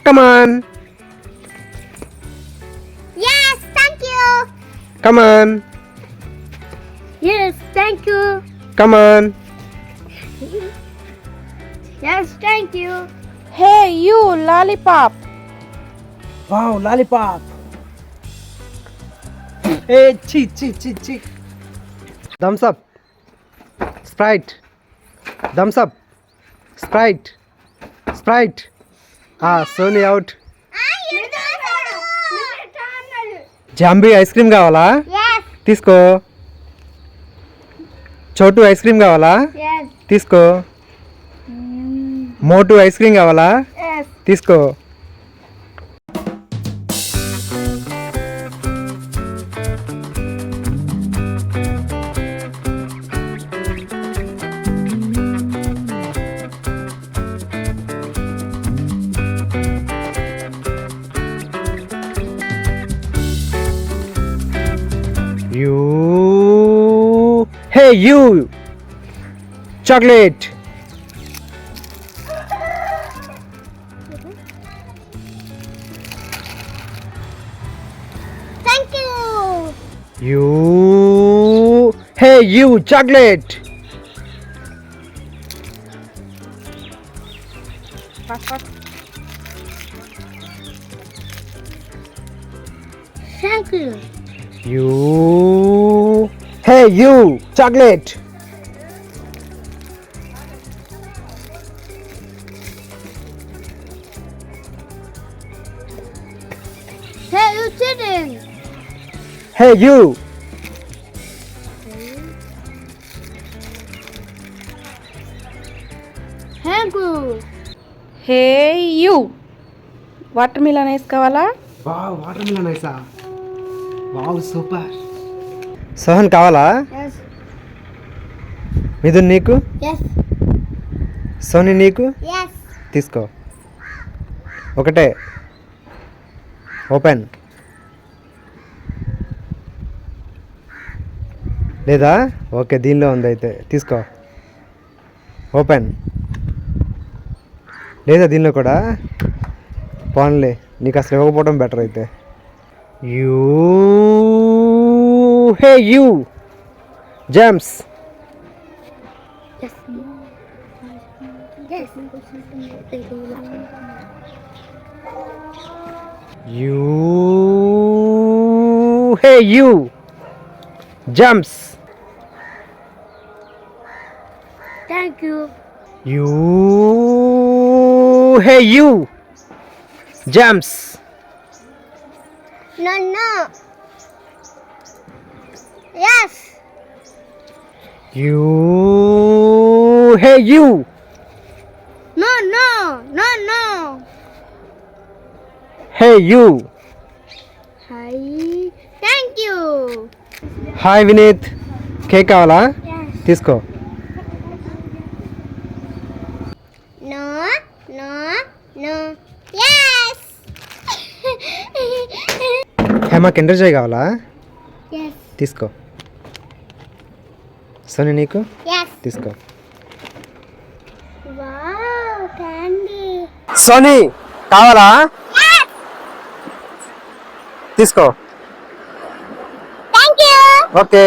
Come on. Yes, thank you. Come on. Yes, thank you. Come on. Yes, thank you. Hey, you lollipop. Wow, lollipop. Hey, chi. Thumbs up. Sprite. Thumbs up. Sprite. Sony out. Zombie ice cream కావాలా? Yes, తీసుకో. చోటు ice cream కావాలా? yes, తీసుకో. మోటు ice cream కావాలా? yes. తీసుకో. Hey you, chocolate. Thank you. Hey you, chocolate. Thank you. Hey you, chocolate. Hey, you children. Hey you. Thank you. Hey, you. Watermelon ice కావాలా? Wow, watermelon ఐసా? Wow, super. Sohan కావాలా? Yes, Mithun నీకు? yes, Soni నీకు? yes. తీసుకో. ఒకటే. Open. లేదా? Okay, దీనిలో ఉంది అయితే తీసుకో. ఓపెన్. లేదా దీనిలో కూడా? పోన్లే, నీకు అసలు ఇవ్వకపోవడం బెటర్ అయితే. హే యూ జమ్స్. Yes. Yes. Hey you jumps. Thank you. Hey you jumps. No. Yes. Hey you. No. Hey you. Hi. Thank you. Hi Vineeth, cake కావాలా? Yes. తీసుకో. No. Yes. Hema Kinder Joy కావాలా? Yes. తీసుకో. సోని నీకు? Yes. తీసుకో. Wow, candy. Soni కావాలా? Yes. తీసుకో. Thank you. Okay.